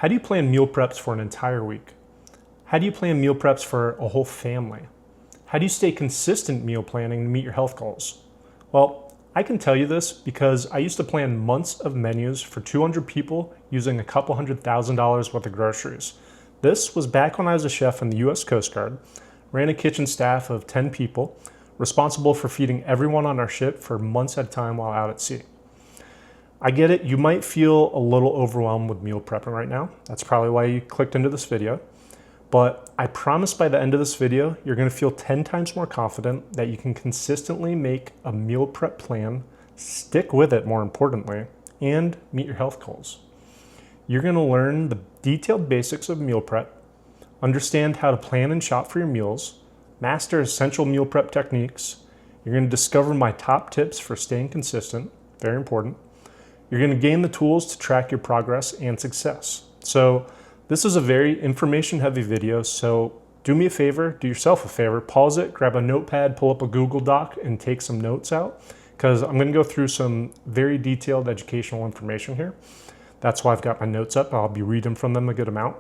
How do you plan meal preps for an entire week? How do you plan meal preps for a whole family? How do you stay consistent meal planning to meet your health goals? Well, I can tell you this because I used to plan months of menus for 200 people using a couple $100,000 worth of groceries. This was back when I was a chef in the US Coast Guard, ran a kitchen staff of 10 people, responsible for feeding everyone on our ship for months at a time while out at sea. I get it, you might feel a little overwhelmed with meal prepping right now. That's probably why you clicked into this video. But I promise by the end of this video, you're gonna feel 10 times more confident that you can consistently make a meal prep plan, stick with it more importantly, and meet your health goals. You're gonna learn the detailed basics of meal prep, understand how to plan and shop for your meals, master essential meal prep techniques. You're gonna discover my top tips for staying consistent, very important. You're gonna gain the tools to track your progress and success. So this is a very information-heavy video, so do me a favor, do yourself a favor, pause it, grab a notepad, pull up a Google Doc, and take some notes out, because I'm gonna go through some very detailed educational information here. That's why I've got my notes up. I'll be reading from them a good amount.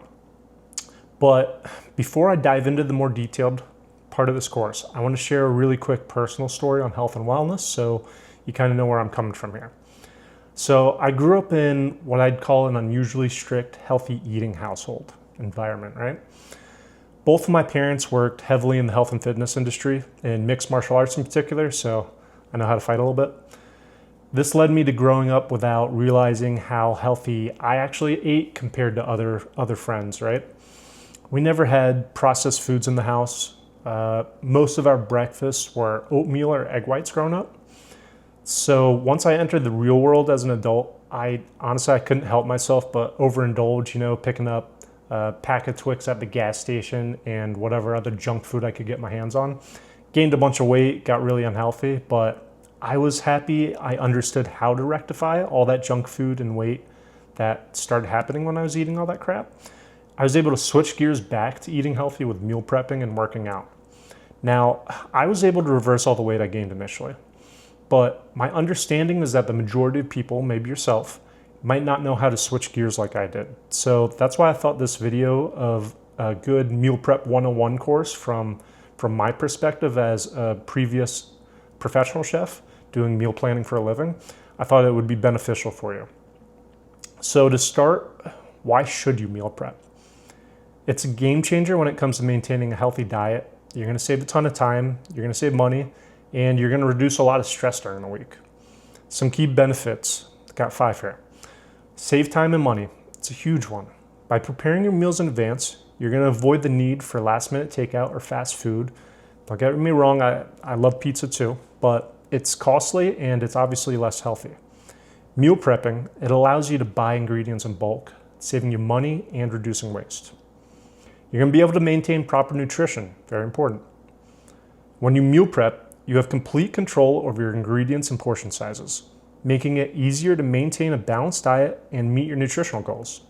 But before I dive into the more detailed part of this course, I wanna share a really quick personal story on health and wellness, so you kind of know where I'm coming from here. So I grew up in what I'd call an unusually strict, healthy eating household environment, right? Both of my parents worked heavily in the health and fitness industry, in mixed martial arts in particular, so I know how to fight a little bit. This led me to growing up without realizing how healthy I actually ate compared to other friends, right? We never had processed foods in the house. Most of our breakfasts were oatmeal or egg whites growing up. So once I entered the real world as an adult, I couldn't help myself but overindulge, picking up a pack of Twix at the gas station and whatever other junk food I could get my hands on. Gained a bunch of weight, got really unhealthy, but I was happy I understood how to rectify all that junk food and weight that started happening when I was eating all that crap. I was able to switch gears back to eating healthy with meal prepping and working out. Now, I was able to reverse all the weight I gained initially. But my understanding is that the majority of people, maybe yourself, might not know how to switch gears like I did. So that's why I thought this video of a good meal prep 101 course from my perspective as a previous professional chef doing meal planning for a living, I thought it would be beneficial for you. So to start, why should you meal prep? It's a game changer when it comes to maintaining a healthy diet. You're gonna save a ton of time, you're gonna save money, and you're gonna reduce a lot of stress during the week. Some key benefits, got 5 here. Save time and money, it's a huge one. By preparing your meals in advance, you're gonna avoid the need for last minute takeout or fast food. Don't get me wrong, I love pizza too, but it's costly and it's obviously less healthy. Meal prepping, it allows you to buy ingredients in bulk, saving you money and reducing waste. You're gonna be able to maintain proper nutrition, very important. When you meal prep, you have complete control over your ingredients and portion sizes, making it easier to maintain a balanced diet and meet your nutritional goals.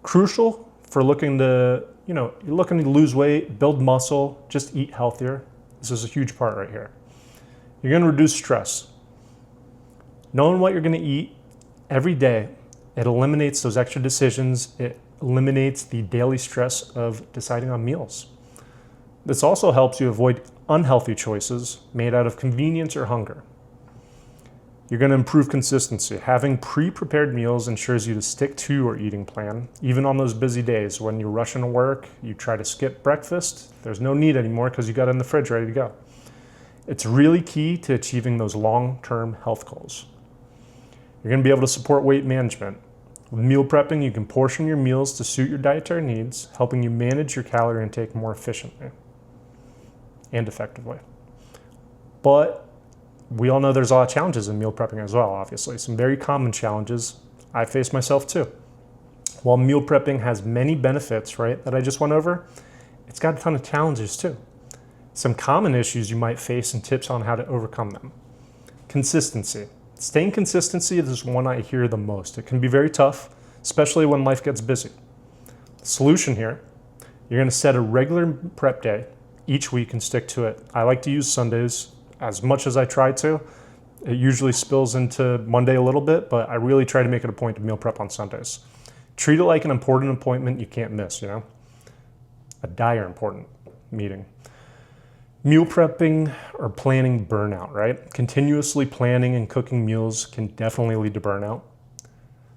Crucial for you're looking to lose weight, build muscle, just eat healthier. This is a huge part right here. You're gonna reduce stress. Knowing what you're gonna eat every day, it eliminates those extra decisions. It eliminates the daily stress of deciding on meals. This also helps you avoid unhealthy choices made out of convenience or hunger. You're gonna improve consistency. Having pre-prepared meals ensures you to stick to your eating plan, even on those busy days when you're rushing to work, you try to skip breakfast, there's no need anymore because you got it in the fridge ready to go. It's really key to achieving those long-term health goals. You're gonna be able to support weight management. With meal prepping, you can portion your meals to suit your dietary needs, helping you manage your calorie intake more efficiently and effectively. But we all know there's a lot of challenges in meal prepping as well, obviously. Some very common challenges. I face myself too. While meal prepping has many benefits, right, that I just went over, it's got a ton of challenges too. Some common issues you might face and tips on how to overcome them. Consistency. Staying consistency is one I hear the most. It can be very tough, especially when life gets busy. The solution here, you're gonna set a regular prep day each week and stick to it. I like to use Sundays as much as I try to. It usually spills into Monday a little bit, but I really try to make it a point to meal prep on Sundays. Treat it like an important appointment you can't miss, you know? A dire important meeting. Meal prepping or planning burnout, right? Continuously planning and cooking meals can definitely lead to burnout.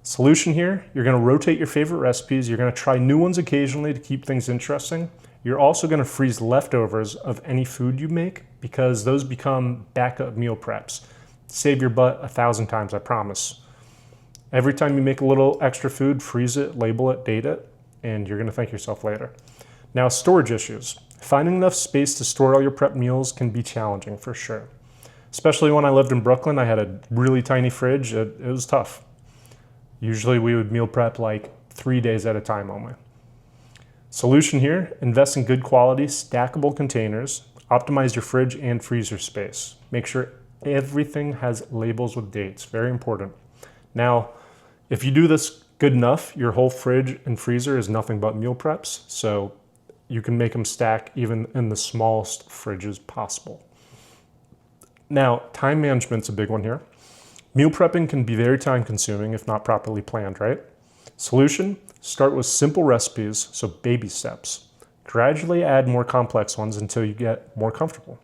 Solution here, you're gonna rotate your favorite recipes. You're gonna try new ones occasionally to keep things interesting. You're also gonna freeze leftovers of any food you make because those become backup meal preps. Save your butt 1,000 times, I promise. Every time you make a little extra food, freeze it, label it, date it, and you're gonna thank yourself later. Now, storage issues. Finding enough space to store all your prep meals can be challenging for sure. Especially when I lived in Brooklyn, I had a really tiny fridge. It was tough. Usually we would meal prep like 3 days at a time only. Solution here, invest in good quality, stackable containers. Optimize your fridge and freezer space. Make sure everything has labels with dates, very important. Now, if you do this good enough, your whole fridge and freezer is nothing but meal preps, so you can make them stack even in the smallest fridges possible. Now, time management's a big one here. Meal prepping can be very time consuming if not properly planned, right? Solution, start with simple recipes, so baby steps. Gradually add more complex ones until you get more comfortable.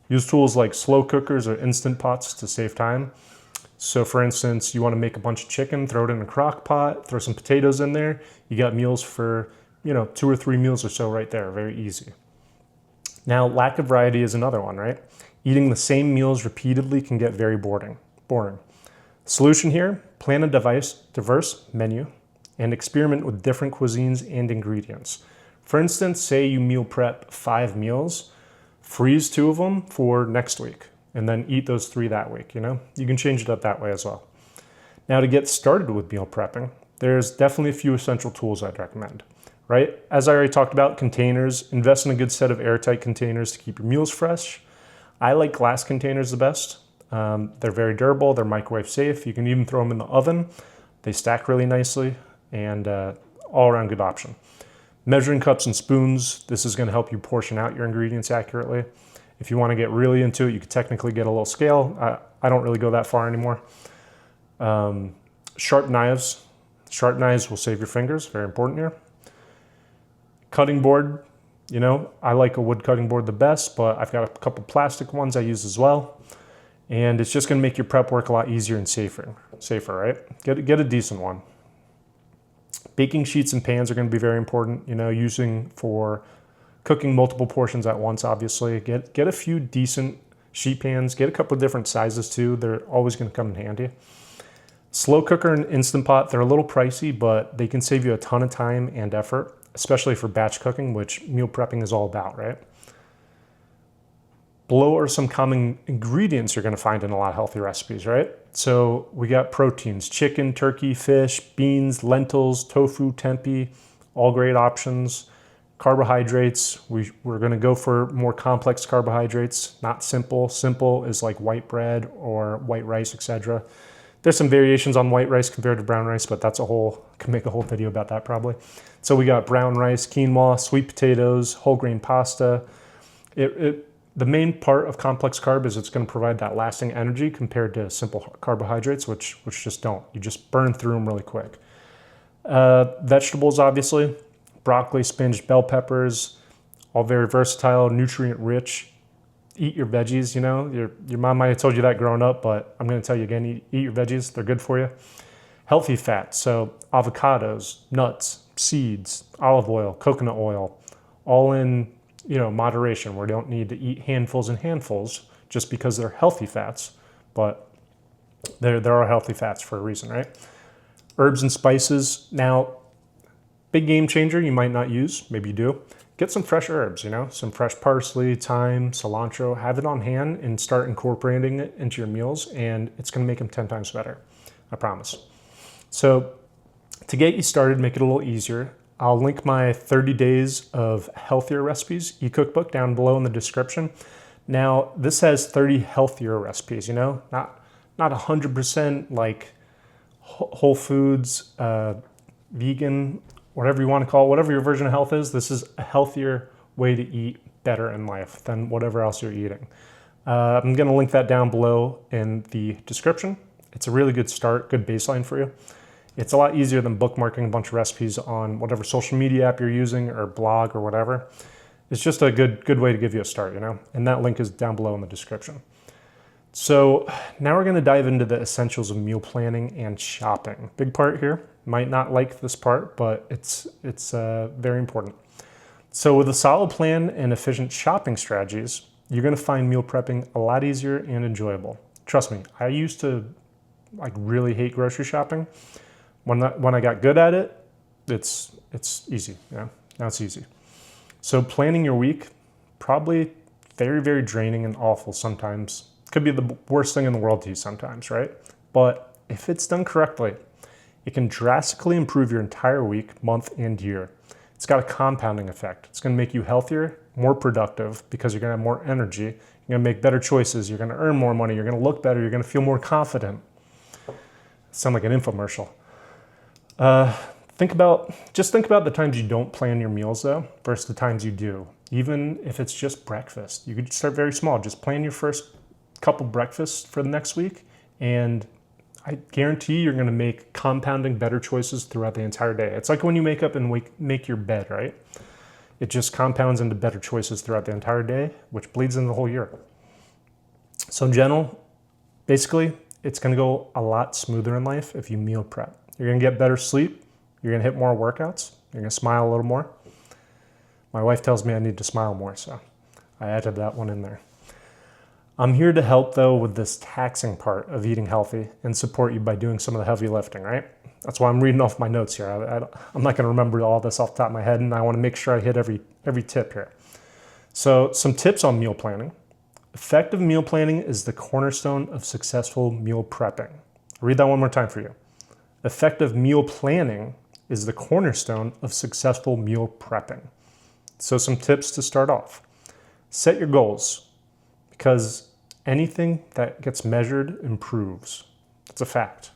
Use tools like slow cookers or instant pots to save time. So for instance, you want to make a bunch of chicken, throw it in a crock pot, throw some potatoes in there. You got meals for, 2 or 3 meals or so right there, very easy. Now, lack of variety is another one, right? Eating the same meals repeatedly can get very boring. Solution here, plan a diverse menu and experiment with different cuisines and ingredients. For instance, say you meal prep 5 meals, freeze 2 of them for next week, and then eat those 3 that week, You can change it up that way as well. Now, to get started with meal prepping, there's definitely a few essential tools I'd recommend, right? As I already talked about, containers, invest in a good set of airtight containers to keep your meals fresh. I like glass containers the best. They're very durable, they're microwave safe. You can even throw them in the oven. They stack really nicely and all around good option. Measuring cups and spoons, this is gonna help you portion out your ingredients accurately. If you wanna get really into it, you could technically get a little scale. I don't really go that far anymore. Sharp knives. Sharp knives will save your fingers, very important here. Cutting board, I like a wood cutting board the best, but I've got a couple plastic ones I use as well. And it's just gonna make your prep work a lot easier and safer, right? Get a decent one. Baking sheets and pans are gonna be very important, using for cooking multiple portions at once, obviously. Get a few decent sheet pans, get a couple of different sizes too. They're always gonna come in handy. Slow cooker and Instant Pot, they're a little pricey, but they can save you a ton of time and effort, especially for batch cooking, which meal prepping is all about, right? Below are some common ingredients you're gonna find in a lot of healthy recipes, right? So we got proteins, chicken, turkey, fish, beans, lentils, tofu, tempeh, all great options. Carbohydrates, we're gonna go for more complex carbohydrates, not simple. Simple is like white bread or white rice, etc. There's some variations on white rice compared to brown rice, but can make a whole video about that probably. So we got brown rice, quinoa, sweet potatoes, whole grain pasta. The main part of complex carb is it's going to provide that lasting energy compared to simple carbohydrates, which just don't. You just burn through them really quick. Vegetables, obviously, broccoli, spinach, bell peppers, all very versatile, nutrient rich. Eat your veggies, Your mom might have told you that growing up, but I'm going to tell you again, eat your veggies. They're good for you. Healthy fats, so avocados, nuts, seeds, olive oil, coconut oil, all in moderation. We don't need to eat handfuls and handfuls just because they're healthy fats, but there are healthy fats for a reason, right? Herbs and spices. Now, big game changer you might not use, maybe you do. Get some fresh herbs, some fresh parsley, thyme, cilantro, have it on hand and start incorporating it into your meals, and it's gonna make them 10 times better, I promise. So to get you started, make it a little easier, I'll link my 30 days of healthier recipes e-cookbook down below in the description. Now, this has 30 healthier recipes, not 100% like whole foods, vegan, whatever you want to call it, whatever your version of health is. This is a healthier way to eat better in life than whatever else you're eating. I'm going to link that down below in the description. It's a really good start, good baseline for you. It's a lot easier than bookmarking a bunch of recipes on whatever social media app you're using or blog or whatever. It's just a good way to give you a start, And that link is down below in the description. So now we're going to dive into the essentials of meal planning and shopping. Big part here. Might not like this part, but it's very important. So with a solid plan and efficient shopping strategies, you're going to find meal prepping a lot easier and enjoyable. Trust me, I used to really hate grocery shopping. When I got good at it, it's easy. Now it's easy. So planning your week, probably very, very draining and awful sometimes. Could be the worst thing in the world to you sometimes, right? But if it's done correctly, it can drastically improve your entire week, month, and year. It's got a compounding effect. It's going to make you healthier, more productive, because you're going to have more energy. You're going to make better choices. You're going to earn more money. You're going to look better. You're going to feel more confident. Sound like an infomercial. Think about the times you don't plan your meals though, versus the times you do. Even if it's just breakfast, you could start very small. Just plan your first couple breakfasts for the next week, and I guarantee you're going to make compounding better choices throughout the entire day. It's like when you wake up and make your bed, right? It just compounds into better choices throughout the entire day, which bleeds into the whole year. So in general, basically, it's going to go a lot smoother in life if you meal prep. You're going to get better sleep. You're going to hit more workouts. You're going to smile a little more. My wife tells me I need to smile more, so I added that one in there. I'm here to help, though, with this taxing part of eating healthy and support you by doing some of the heavy lifting, right? That's why I'm reading off my notes here. I'm not going to remember all this off the top of my head, and I want to make sure I hit every tip here. So some tips on meal planning. Effective meal planning is the cornerstone of successful meal prepping. I'll read that one more time for you. Effective meal planning is the cornerstone of successful meal prepping. So some tips to start off. Set your goals, because anything that gets measured improves. That's a fact.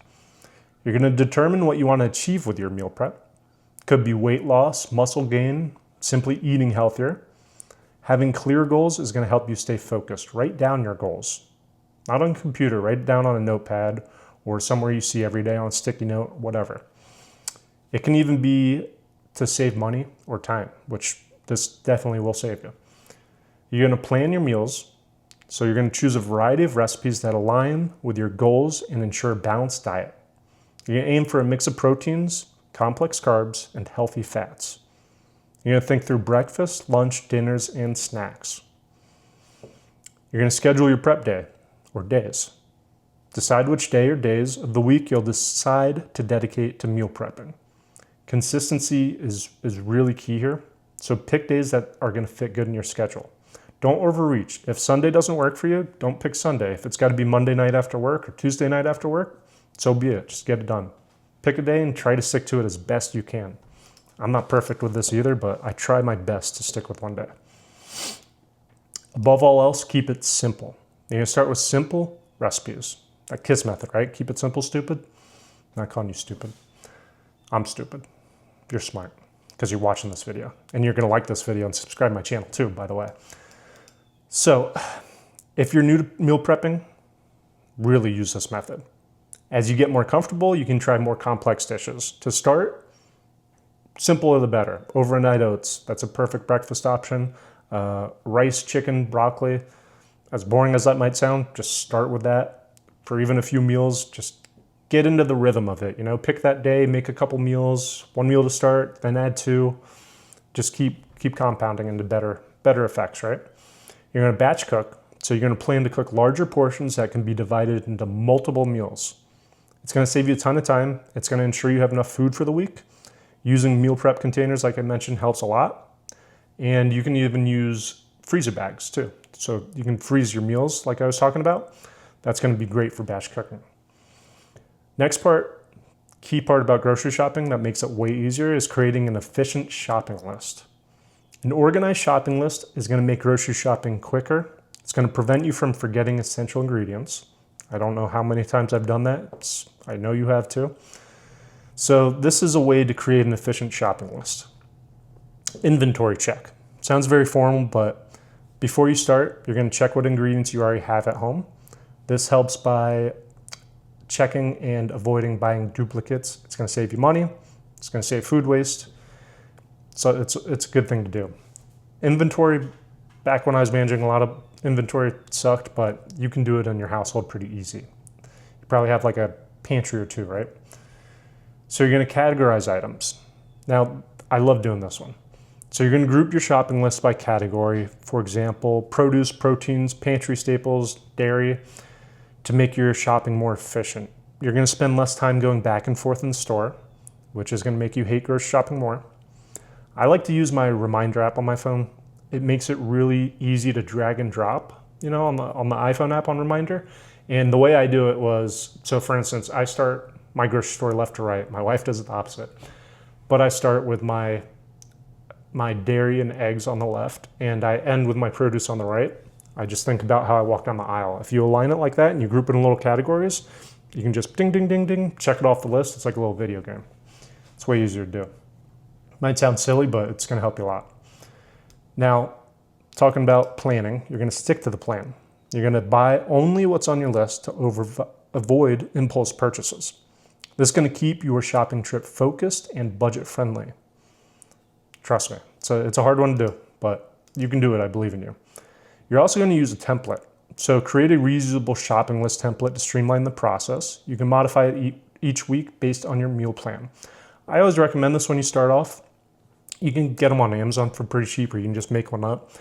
You're going to determine what you want to achieve with your meal prep. Could be weight loss, muscle gain, simply eating healthier. Having clear goals is going to help you stay focused. Write down your goals. Not on a computer, write it down on a notepad or somewhere you see every day on a sticky note, whatever. It can even be to save money or time, which this definitely will save you. You're going to plan your meals. So you're going to choose a variety of recipes that align with your goals and ensure a balanced diet. You're going to aim for a mix of proteins, complex carbs, and healthy fats. You're going to think through breakfast, lunch, dinners, and snacks. You're going to schedule your prep day or days. Decide which day or days of the week you'll decide to dedicate to meal prepping. Consistency is really key here. So pick days that are going to fit good in your schedule. Don't overreach. If Sunday doesn't work for you, don't pick Sunday. If it's got to be Monday night after work or Tuesday night after work, so be it. Just get it done. Pick a day and try to stick to it as best you can. I'm not perfect with this either, but I try my best to stick with one day. Above all else, keep it simple. You're going to start with simple recipes. That KISS method, right? Keep it simple, stupid. I'm not calling you stupid. I'm stupid. You're smart because you're watching this video. And you're going to like this video and subscribe to my channel too, by the way. So if you're new to meal prepping, really use this method. As you get more comfortable, you can try more complex dishes. To start, simpler the better. Overnight oats, that's a perfect breakfast option. Rice, chicken, broccoli, as boring as that might sound, just start with that. For even a few meals, just get into the rhythm of it. Pick that day, make a couple meals, one meal to start, then add two. Just keep compounding into better effects, right? You're going to batch cook, so you're going to plan to cook larger portions that can be divided into multiple meals. It's going to save you a ton of time. It's going to ensure you have enough food for the week. Using meal prep containers, like I mentioned, helps a lot. And you can even use freezer bags too. So you can freeze your meals like I was talking about. That's going to be great for batch cooking. Next part, key part about grocery shopping that makes it way easier is creating an efficient shopping list. An organized shopping list is going to make grocery shopping quicker. It's going to prevent you from forgetting essential ingredients. I don't know how many times I've done that. I know you have too. So this is a way to create an efficient shopping list. Inventory check. Sounds very formal, but before you start, you're going to check what ingredients you already have at home. This helps by checking and avoiding buying duplicates. It's going to save you money. It's going to save food waste. So it's a good thing to do. Inventory, back when I was managing a lot of inventory, it sucked, but you can do it in your household pretty easy. You probably have like a pantry or two, right? So you're going to categorize items. Now, I love doing this one. So you're going to group your shopping list by category. For example, produce, proteins, pantry staples, dairy, to make your shopping more efficient. You're going to spend less time going back and forth in the store, which is going to make you hate grocery shopping more. I like to use my reminder app on my phone. It makes it really easy to drag and drop, on the iPhone app on Reminder. And the way I do it was, so for instance, I start my grocery store left to right. My wife does it the opposite. But I start with my dairy and eggs on the left, and I end with my produce on the right. I just think about how I walk down the aisle. If you align it like that and you group it in little categories, you can just ding, ding, ding, ding, check it off the list. It's like a little video game. It's way easier to do. Might sound silly, but it's going to help you a lot. Now, talking about planning, you're going to stick to the plan. You're going to buy only what's on your list to avoid impulse purchases. This is going to keep your shopping trip focused and budget friendly. Trust me. So it's a hard one to do, but you can do it. I believe in you. You're also going to use a template. So create a reusable shopping list template to streamline the process. You can modify it each week based on your meal plan. I always recommend this when you start off. You can get them on Amazon for pretty cheap, or you can just make one up.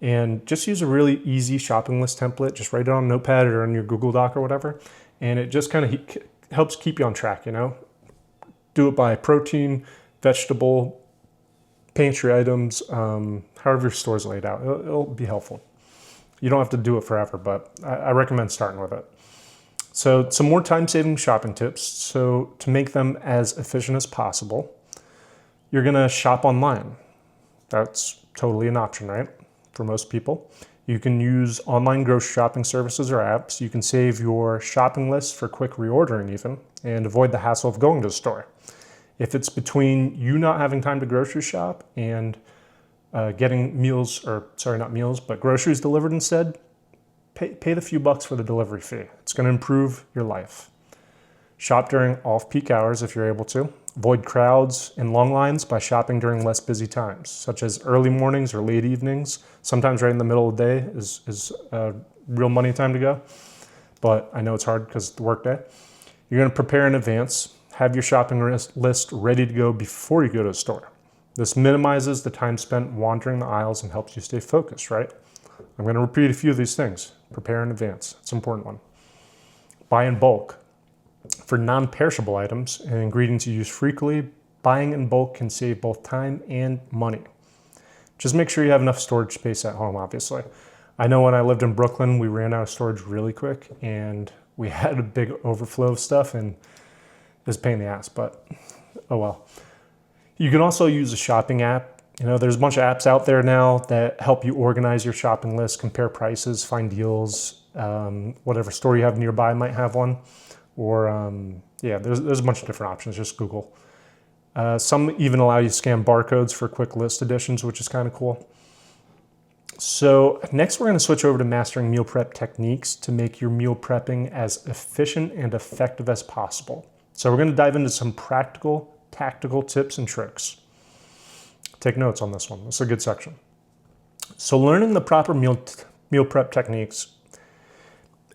And just use a really easy shopping list template. Just write it on Notepad or on your Google Doc or whatever. And it just kind of helps keep you on track, Do it by protein, vegetable, pantry items, however your store's laid out. It'll be helpful. You don't have to do it forever, but I recommend starting with it. So some more time-saving shopping tips. So to make them as efficient as possible, you're going to shop online. That's totally an option, right? For most people. You can use online grocery shopping services or apps. You can save your shopping list for quick reordering even, and avoid the hassle of going to the store. If it's between you not having time to grocery shop and getting groceries delivered instead, pay the few bucks for the delivery fee. It's going to improve your life. Shop during off-peak hours if you're able to. Avoid crowds and long lines by shopping during less busy times, such as early mornings or late evenings. Sometimes right in the middle of the day is real money time to go, but I know it's hard because it's the work day. You're going to prepare in advance. Have your shopping list ready to go before you go to the store. This minimizes the time spent wandering the aisles and helps you stay focused, right? I'm going to repeat a few of these things. Prepare in advance. It's an important one. Buy in bulk. For non-perishable items and ingredients you use frequently, buying in bulk can save both time and money. Just make sure you have enough storage space at home, obviously. I know when I lived in Brooklyn, we ran out of storage really quick and we had a big overflow of stuff, and it was a pain in the ass, but oh well. You can also use a shopping app. There's a bunch of apps out there now that help you organize your shopping list, compare prices, find deals. Whatever store you have nearby might have one. Or, there's a bunch of different options. Just Google. Some even allow you to scan barcodes for quick list additions, which is kind of cool. So next we're going to switch over to mastering meal prep techniques to make your meal prepping as efficient and effective as possible. So we're going to dive into some practical, tactical tips and tricks. Take notes on this one. This is a good section. So learning the proper meal prep techniques,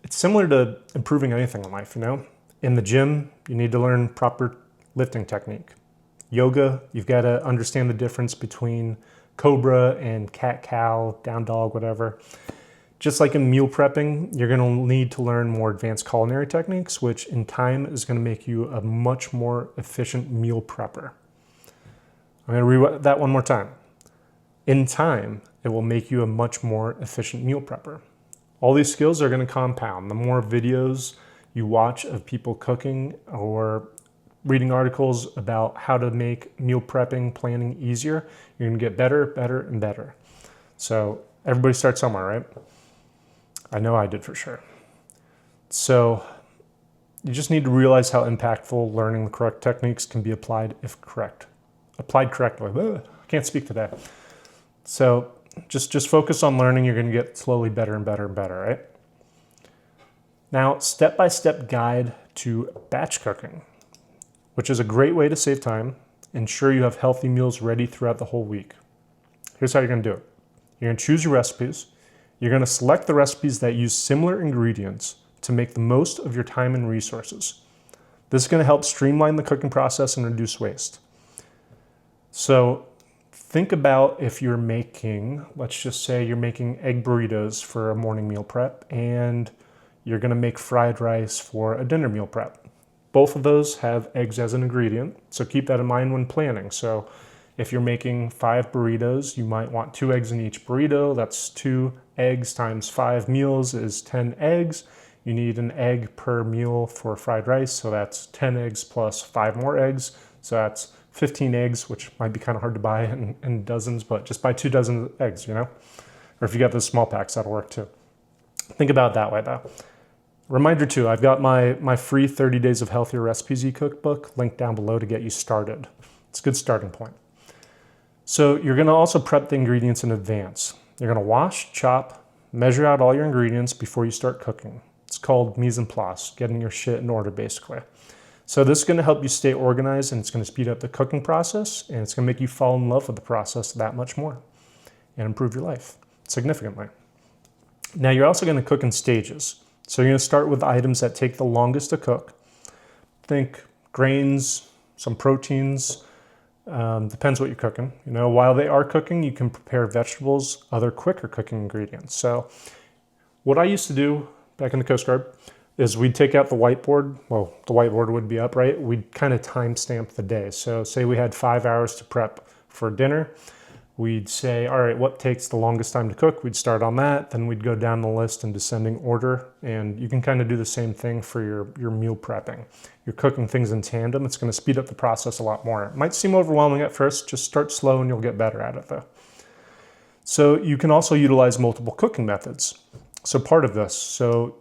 it's similar to improving anything in life, In the gym, you need to learn proper lifting technique. Yoga, you've got to understand the difference between cobra and cat-cow, down dog, whatever. Just like in meal prepping, you're going to need to learn more advanced culinary techniques, which in time is going to make you a much more efficient meal prepper. I'm going to read that one more time. In time, it will make you a much more efficient meal prepper. All these skills are going to compound. The more videos you watch of people cooking or reading articles about how to make meal prepping, planning easier, you're going to get better, better, and better. So everybody starts somewhere, right? I know I did for sure. So you just need to realize how impactful learning the correct techniques can be applied correctly. Ugh, I can't speak today. So just focus on learning. You're going to get slowly better and better and better, right? Now, step-by-step guide to batch cooking, which is a great way to save time, ensure you have healthy meals ready throughout the whole week. Here's how you're gonna do it. You're gonna choose your recipes. You're gonna select the recipes that use similar ingredients to make the most of your time and resources. This is gonna help streamline the cooking process and reduce waste. So think about if you're making, let's just say you're making egg burritos for a morning meal prep and you're gonna make fried rice for a dinner meal prep. Both of those have eggs as an ingredient, so keep that in mind when planning. So if you're making 5 burritos, you might want 2 eggs in each burrito. That's 2 eggs times 5 meals is 10 eggs. You need an egg per meal for fried rice, so that's 10 eggs plus 5 more eggs. So that's 15 eggs, which might be kind of hard to buy in dozens, but just buy 2 dozen eggs, you know? Or if you got those small packs, that'll work too. Think about it that way though. Reminder too, I've got my free 30 Days of Healthier Recipes e-cookbook linked down below to get you started. It's a good starting point. So you're gonna also prep the ingredients in advance. You're gonna wash, chop, measure out all your ingredients before you start cooking. It's called mise en place, getting your shit in order basically. So this is gonna help you stay organized and it's gonna speed up the cooking process and it's gonna make you fall in love with the process that much more and improve your life significantly. Now you're also gonna cook in stages. So you're gonna start with items that take the longest to cook. Think grains, some proteins, depends what you're cooking. You know, while they are cooking, you can prepare vegetables, other quicker cooking ingredients. So what I used to do back in the Coast Guard is we'd take out the whiteboard. Well, the whiteboard would be up, right? We'd kind of timestamp the day. So say we had 5 hours to prep for dinner. We'd say, all right, what takes the longest time to cook? We'd start on that. Then we'd go down the list in descending order. And you can kind of do the same thing for your meal prepping. You're cooking things in tandem. It's going to speed up the process a lot more. It might seem overwhelming at first. Just start slow and you'll get better at it though. So you can also utilize multiple cooking methods. So part of this, so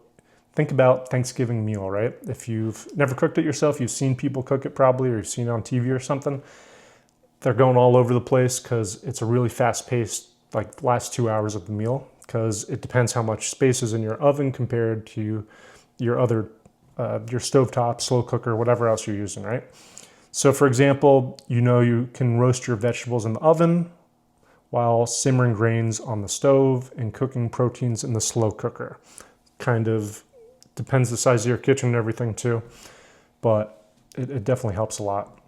think about Thanksgiving meal, right? If you've never cooked it yourself, you've seen people cook it probably, or you've seen it on TV or something. They're going all over the place because it's a really fast-paced, like last 2 hours of the meal, because it depends how much space is in your oven compared to your other, your stovetop, slow cooker, whatever else you're using, right? So for example, you know you can roast your vegetables in the oven while simmering grains on the stove and cooking proteins in the slow cooker. Kind of depends the size of your kitchen and everything too, but it definitely helps a lot.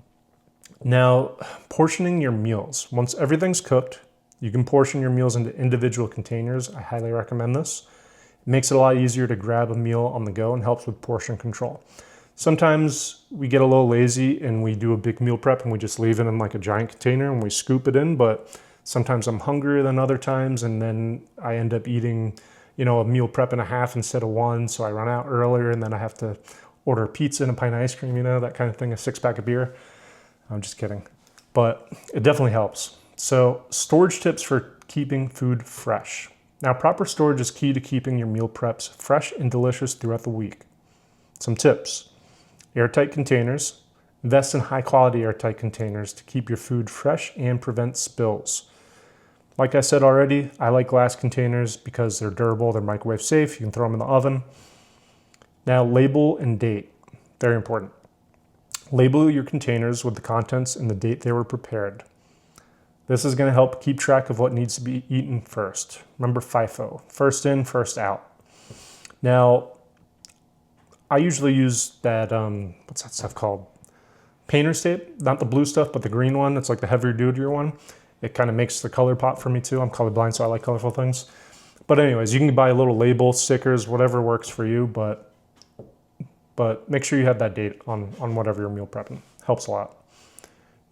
Now, portioning your meals. Once everything's cooked, you can portion your meals into individual containers. I highly recommend this. It makes it a lot easier to grab a meal on the go and helps with portion control. Sometimes we get a little lazy and we do a big meal prep and we just leave it in like a giant container and we scoop it in, but sometimes I'm hungrier than other times and then I end up eating, you know, a meal prep and a half instead of one, so I run out earlier and then I have to order pizza and a pint of ice cream, you know, that kind of thing, a 6-pack of beer. I'm just kidding, but it definitely helps. So storage tips for keeping food fresh. Now, proper storage is key to keeping your meal preps fresh and delicious throughout the week. Some tips: airtight containers. Invest in high quality airtight containers to keep your food fresh and prevent spills. Like I said already, I like glass containers because they're durable, they're microwave safe, you can throw them in the oven. Now, label and date, very important. Label your containers with the contents and the date they were prepared. This is going to help keep track of what needs to be eaten first. Remember FIFO, first in, first out. Now, I usually use that, what's that stuff called? Painter's tape, not the blue stuff, but the green one. It's like the heavier duty one. It kind of makes the color pop for me too. I'm colorblind, so I like colorful things. But anyways, you can buy a little label, stickers, whatever works for you, but make sure you have that date on whatever you're meal prepping. Helps a lot.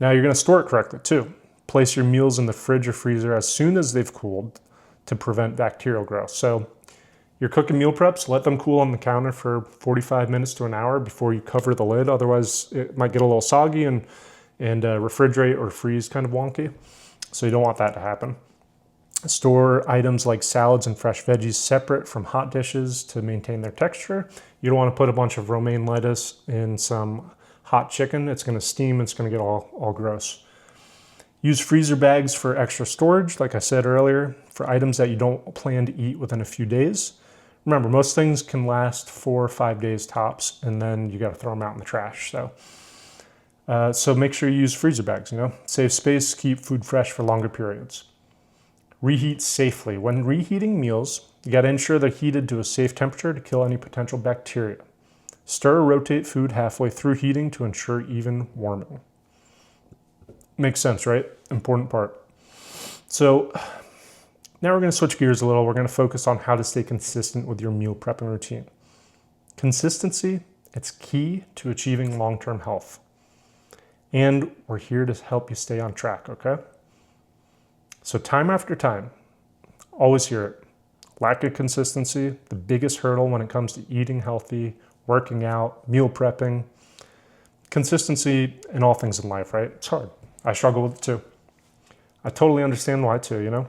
Now you're gonna store it correctly too. Place your meals in the fridge or freezer as soon as they've cooled to prevent bacterial growth. So you're cooking meal preps, let them cool on the counter for 45 minutes to an hour before you cover the lid. Otherwise it might get a little soggy and refrigerate or freeze kind of wonky. So you don't want that to happen. Store items like salads and fresh veggies separate from hot dishes to maintain their texture. You don't want to put a bunch of romaine lettuce in some hot chicken. It's going to steam, it's going to get all gross. Use freezer bags for extra storage, like I said earlier, for items that you don't plan to eat within a few days. Remember, most things can last 4 or 5 days tops, and then you got to throw them out in the trash. So make sure you use freezer bags, save space, keep food fresh for longer periods. Reheat safely. When reheating meals, you got to ensure they're heated to a safe temperature to kill any potential bacteria. Stir or rotate food halfway through heating to ensure even warming. Makes sense, right? Important part. So now we're going to switch gears a little. We're going to focus on how to stay consistent with your meal prepping routine. Consistency, it's key to achieving long-term health. And we're here to help you stay on track, okay? So time after time, always hear it. Lack of consistency, the biggest hurdle when it comes to eating healthy, working out, meal prepping. Consistency in all things in life, right? It's hard. I struggle with it too. I totally understand why too,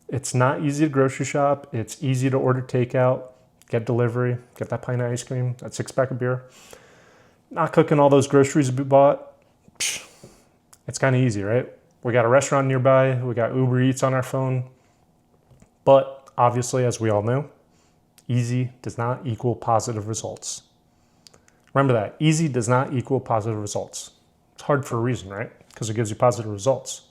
It's not easy to grocery shop. It's easy to order takeout, get delivery, get that pint of ice cream, that 6-pack of beer. Not cooking all those groceries we bought. It's kind of easy, right? We got a restaurant nearby. We got Uber Eats on our phone. But obviously, as we all know, easy does not equal positive results. Remember that. Easy does not equal positive results. It's hard for a reason, right? Because it gives you positive results.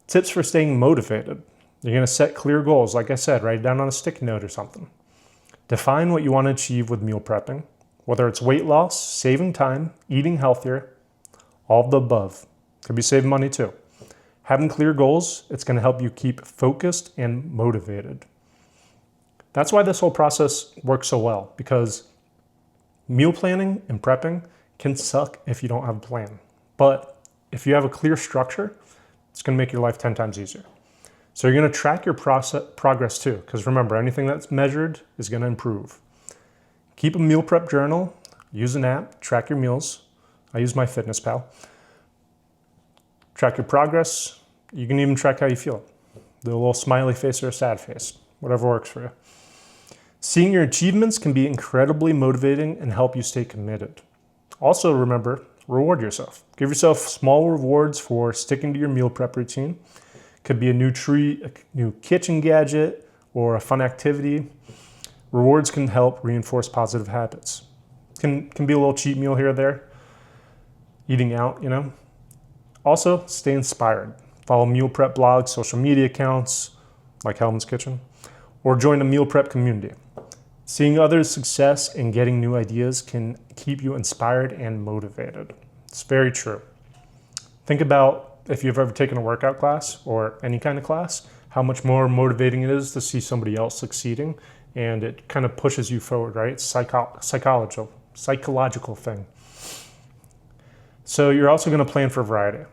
Tips for staying motivated. You're going to set clear goals. Like I said, write it down on a sticky note or something. Define what you want to achieve with meal prepping, whether it's weight loss, saving time, eating healthier, all of the above. Could be saving money too. Having clear goals, it's going to help you keep focused and motivated. That's why this whole process works so well, because meal planning and prepping can suck if you don't have a plan. But if you have a clear structure, it's going to make your life 10 times easier. So you're going to track your progress too, because remember, anything that's measured is going to improve. Keep a meal prep journal, use an app, track your meals. I use MyFitnessPal. Track your progress. You can even track how you feel. Do a little smiley face or a sad face, whatever works for you. Seeing your achievements can be incredibly motivating and help you stay committed. Also remember, reward yourself. Give yourself small rewards for sticking to your meal prep routine. Could be a new treat, a new kitchen gadget, or a fun activity. Rewards can help reinforce positive habits. Can be a little cheat meal here or there. Eating out, Also, stay inspired. Follow meal prep blogs, social media accounts like Hellman's Kitchen, or join a meal prep community. Seeing others' success and getting new ideas can keep you inspired and motivated. It's very true. Think about if you've ever taken a workout class or any kind of class, how much more motivating it is to see somebody else succeeding, and it kind of pushes you forward, right? It's psychological thing. So you're also going to plan for variety.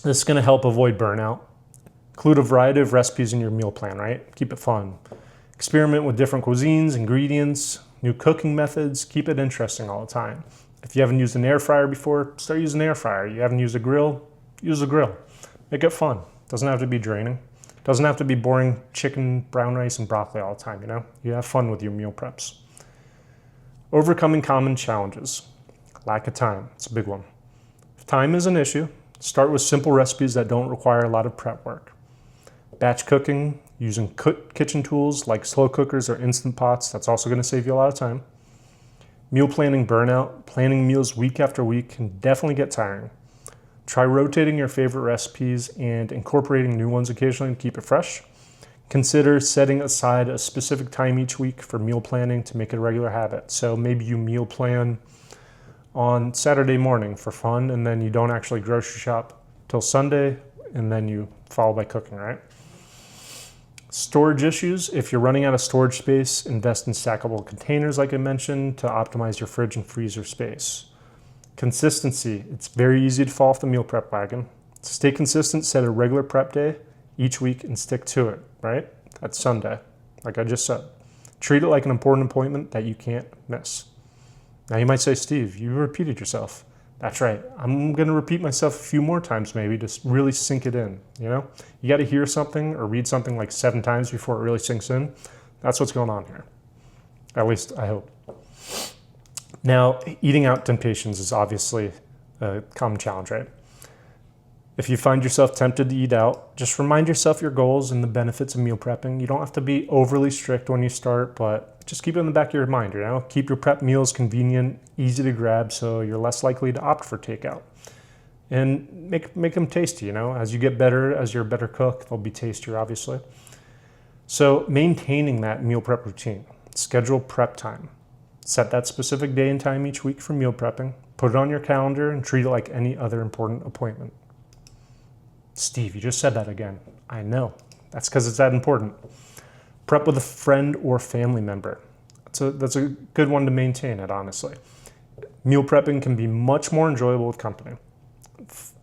This is going to help avoid burnout. Include a variety of recipes in your meal plan, right? Keep it fun. Experiment with different cuisines, ingredients, new cooking methods. Keep it interesting all the time. If you haven't used an air fryer before, start using an air fryer. You haven't used a grill, use a grill. Make it fun. Doesn't have to be draining. Doesn't have to be boring chicken, brown rice, and broccoli all the time, You have fun with your meal preps. Overcoming common challenges. Lack of time. It's a big one. If time is an issue, start with simple recipes that don't require a lot of prep work. Batch cooking, using kitchen tools like slow cookers or Instant Pots, that's also going to save you a lot of time. Meal planning burnout, planning meals week after week can definitely get tiring. Try rotating your favorite recipes and incorporating new ones occasionally to keep it fresh. Consider setting aside a specific time each week for meal planning to make it a regular habit. So maybe you meal plan on Saturday morning for fun, and then you don't actually grocery shop till Sunday, and then you follow by cooking, right? Storage issues. If you're running out of storage space, invest in stackable containers like I mentioned to optimize your fridge and freezer space. Consistency. It's very easy to fall off the meal prep wagon. To stay consistent, set a regular prep day each week and stick to it, right? That's Sunday, like I just said. Treat it like an important appointment that you can't miss. Now you might say, Steve, you repeated yourself. That's right. I'm going to repeat myself a few more times maybe to really sink it in, You got to hear something or read something like 7 times before it really sinks in. That's what's going on here. At least I hope. Now, eating out temptations is obviously a common challenge, right? If you find yourself tempted to eat out, just remind yourself your goals and the benefits of meal prepping. You don't have to be overly strict when you start, but just keep it in the back of your mind, keep your prep meals convenient, easy to grab, so you're less likely to opt for takeout. And make them tasty, as you get better, as you're a better cook, they'll be tastier, obviously. So maintaining that meal prep routine, schedule prep time. Set that specific day and time each week for meal prepping, put it on your calendar, and treat it like any other important appointment. Steve, you just said that again. I know. That's because it's that important. Prep with a friend or family member. That's a good one to maintain it, honestly. Meal prepping can be much more enjoyable with company.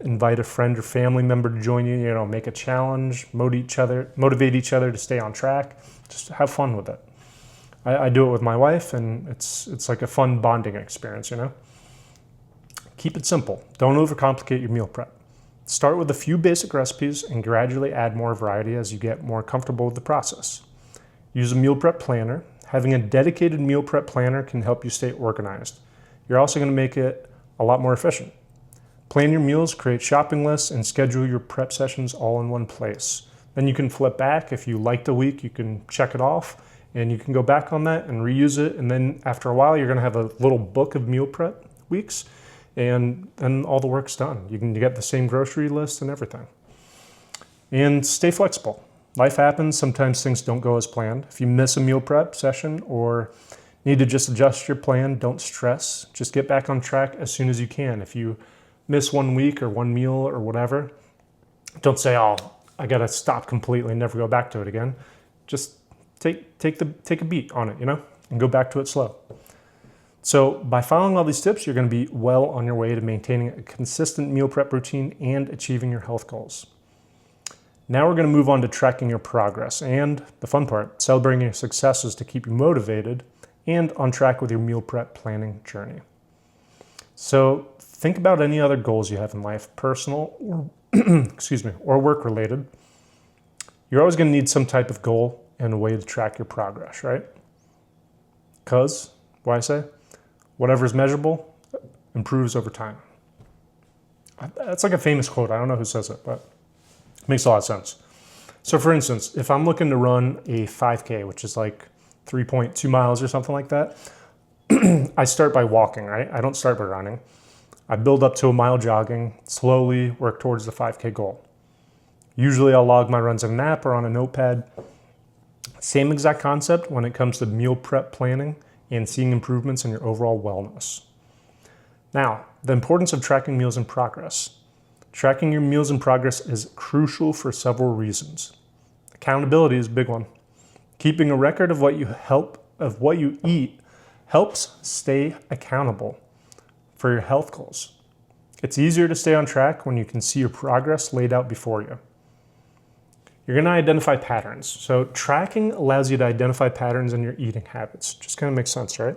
Invite a friend or family member to join you, make a challenge, motivate each other to stay on track. Just have fun with it. I do it with my wife, and it's like a fun bonding experience, Keep it simple. Don't overcomplicate your meal prep. Start with a few basic recipes and gradually add more variety as you get more comfortable with the process. Use a meal prep planner. Having a dedicated meal prep planner can help you stay organized. You're also going to make it a lot more efficient. Plan your meals, create shopping lists, and schedule your prep sessions all in one place. Then you can flip back. If you liked a week, you can check it off, and you can go back on that and reuse it. And then after a while, you're going to have a little book of meal prep weeks, and then all the work's done. You can get the same grocery list and everything. And stay flexible. Life happens. Sometimes things don't go as planned. If you miss a meal prep session or need to just adjust your plan, don't stress. Just get back on track as soon as you can. If you miss 1 week or one meal or whatever, don't say, oh, I got to stop completely and never go back to it again. Just take a beat on it, and go back to it slow. So by following all these tips, you're going to be well on your way to maintaining a consistent meal prep routine and achieving your health goals. Now we're going to move on to tracking your progress and the fun part, celebrating your successes to keep you motivated and on track with your meal prep planning journey. So think about any other goals you have in life, personal or or work related. You're always going to need some type of goal and a way to track your progress, right? Because, why I say, whatever is measurable improves over time. That's like a famous quote. I don't know who says it, but it makes a lot of sense. So for instance, if I'm looking to run a 5K, which is like 3.2 miles or something like that, I start by walking, right? I don't start by running. I build up to a mile jogging, slowly work towards the 5K goal. Usually I'll log my runs in an app or on a notepad. Same exact concept when it comes to meal prep planning and seeing improvements in your overall wellness. Now, the importance of tracking meals in progress. Tracking your meals in progress is crucial for several reasons. Accountability is a big one. Keeping a record of what you eat helps stay accountable for your health goals. It's easier to stay on track when you can see your progress laid out before you. You're going to identify patterns. So tracking allows you to identify patterns in your eating habits. Just kind of makes sense, right?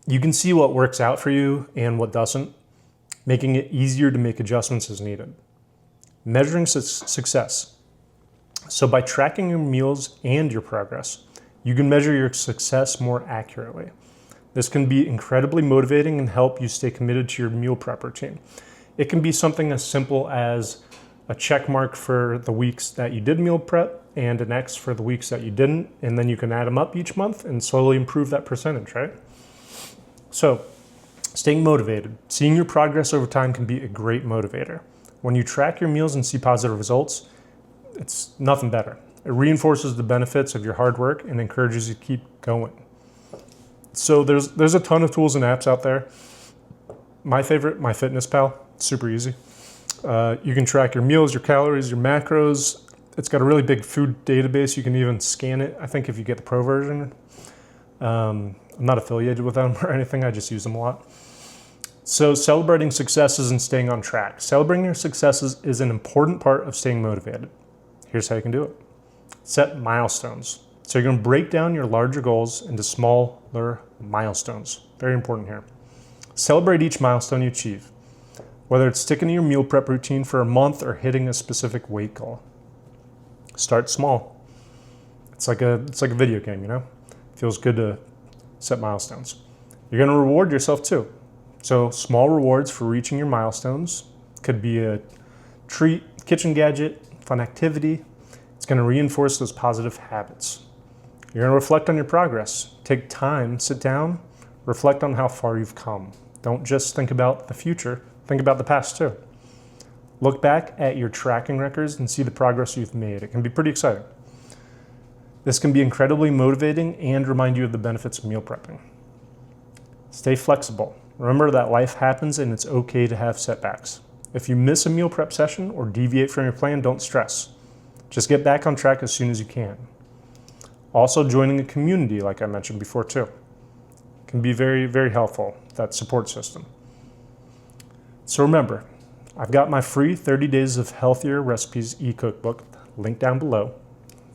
You can see what works out for you and what doesn't, making it easier to make adjustments as needed. Measuring success. So by tracking your meals and your progress, you can measure your success more accurately. This can be incredibly motivating and help you stay committed to your meal prep routine. It can be something as simple as a check mark for the weeks that you did meal prep and an X for the weeks that you didn't, and then you can add them up each month and slowly improve that percentage, right? So, staying motivated. Seeing your progress over time can be a great motivator. When you track your meals and see positive results, it's nothing better. It reinforces the benefits of your hard work and encourages you to keep going. So there's a ton of tools and apps out there. My favorite, MyFitnessPal, super easy. You can track your meals, your calories, your macros. It's got a really big food database. You can even scan it, I think, if you get the pro version. I'm not affiliated with them or anything. I just use them a lot. So celebrating successes and staying on track. Celebrating your successes is an important part of staying motivated. Here's how you can do it. Set milestones. So you're going to break down your larger goals into smaller milestones. Very important here. Celebrate each milestone you achieve, whether it's sticking to your meal prep routine for a month or hitting a specific weight goal. Start small. It's like a video game, Feels good to set milestones. You're going to reward yourself too. So small rewards for reaching your milestones could be a treat, kitchen gadget, fun activity. It's going to reinforce those positive habits. You're going to reflect on your progress. Take time, sit down, reflect on how far you've come. Don't just think about the future, think about the past too. Look back at your tracking records and see the progress you've made. It can be pretty exciting. This can be incredibly motivating and remind you of the benefits of meal prepping. Stay flexible. Remember that life happens and it's okay to have setbacks. If you miss a meal prep session or deviate from your plan, don't stress. Just get back on track as soon as you can. Also, joining a community, like I mentioned before too, can be very, very helpful, that support system. So remember, I've got my free 30 Days of Healthier Recipes e-cookbook, linked down below.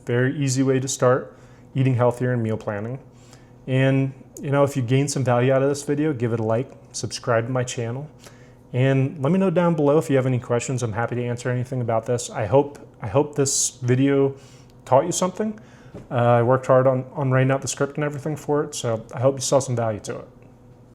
Very easy way to start eating healthier and meal planning. And if you gain some value out of this video, give it a like, subscribe to my channel, and let me know down below if you have any questions. I'm happy to answer anything about this. I hope this video taught you something. I worked hard on writing out the script and everything for it, so I hope you saw some value to it.